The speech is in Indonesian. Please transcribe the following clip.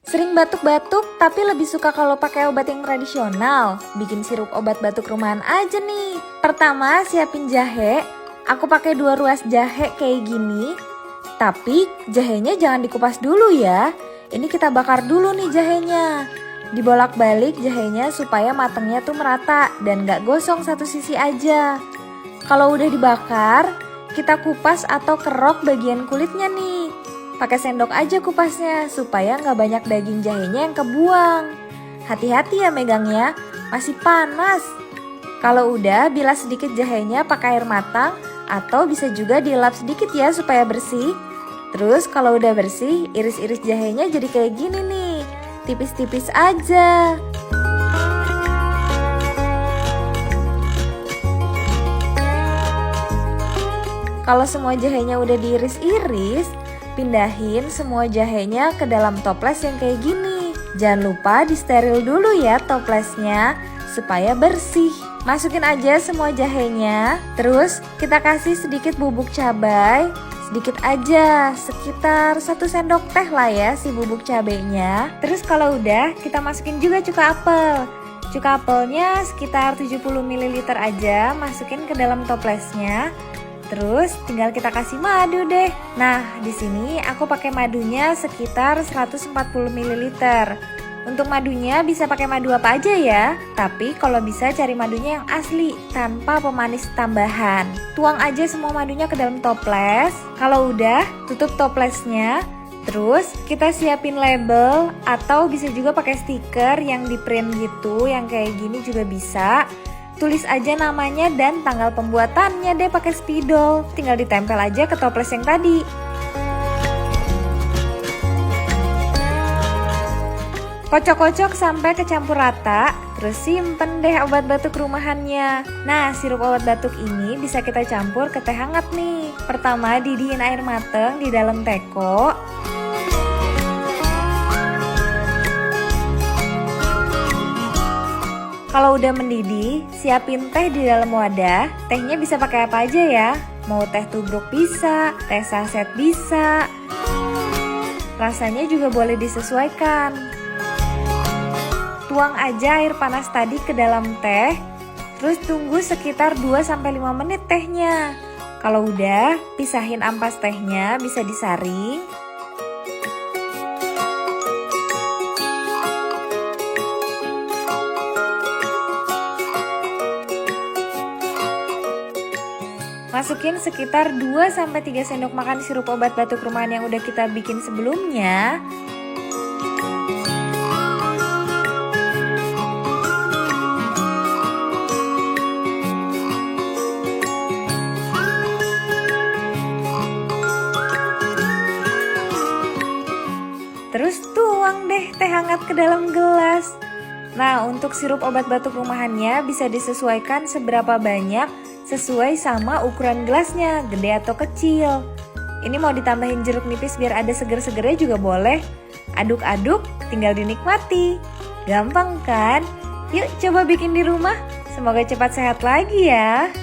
Sering batuk-batuk tapi lebih suka kalau pakai obat yang tradisional. Bikin sirup obat batuk rumahan aja nih. Pertama, siapin jahe. Aku pakai 2 ruas jahe kayak gini. Tapi jahenya jangan dikupas dulu ya. Ini kita bakar dulu nih jahenya. Dibolak-balik jahenya supaya matangnya tuh merata dan gak gosong satu sisi aja. Kalau udah dibakar, kita kupas atau kerok bagian kulitnya nih. Pakai sendok aja kupasnya supaya nggak banyak daging jahenya yang kebuang. Hati-hati ya megangnya, masih panas. Kalau udah, bilas sedikit jahenya pakai air matang atau bisa juga dilap sedikit ya supaya bersih. Terus kalau udah bersih, iris-iris jahenya jadi kayak gini nih, tipis-tipis aja. Kalau semua jahenya udah diiris-iris, pindahin semua jahenya ke dalam toples yang kayak gini. Jangan lupa disteril dulu ya toplesnya supaya bersih. Masukin aja semua jahenya. Terus kita kasih sedikit bubuk cabai. Sedikit aja, sekitar 1 sendok teh lah ya si bubuk cabainya. Terus kalau udah, kita masukin juga cuka apel. Cuka apelnya sekitar 70 ml aja, masukin ke dalam toplesnya. Terus tinggal kita kasih madu deh. Nah, di sini aku pakai madunya sekitar 140 ml. Untuk madunya bisa pakai madu apa aja ya. Tapi kalau bisa cari madunya yang asli tanpa pemanis tambahan. Tuang aja semua madunya ke dalam toples. Kalau udah, tutup toplesnya. Terus kita siapin label atau bisa juga pakai stiker yang di print gitu, yang kayak gini juga bisa. Tulis aja namanya dan tanggal pembuatannya deh pakai spidol. Tinggal ditempel aja ke toples yang tadi. Kocok-kocok sampai kecampur rata. Terus simpen deh obat batuk rumahannya. Nah, sirup obat batuk ini bisa kita campur ke teh hangat nih. Pertama, didihin air mateng di dalam teko. Kalau udah mendidih, siapin teh di dalam wadah. Tehnya bisa pakai apa aja ya. Mau teh tubruk bisa, teh saset bisa. Rasanya juga boleh disesuaikan. Tuang aja air panas tadi ke dalam teh. Terus tunggu sekitar 2-5 menit tehnya. Kalau udah, pisahin ampas tehnya, bisa disaring. Masukin sekitar 2-3 sendok makan sirup obat batuk rumahan yang udah kita bikin sebelumnya. Terus tuang deh teh hangat ke dalam gelas. Nah, untuk sirup obat batuk rumahannya bisa disesuaikan seberapa banyak sesuai sama ukuran gelasnya, gede atau kecil. Ini mau ditambahin jeruk nipis biar ada seger-segernya juga boleh. Aduk-aduk, tinggal dinikmati. Gampang kan? Yuk coba bikin di rumah. Semoga cepat sehat lagi ya.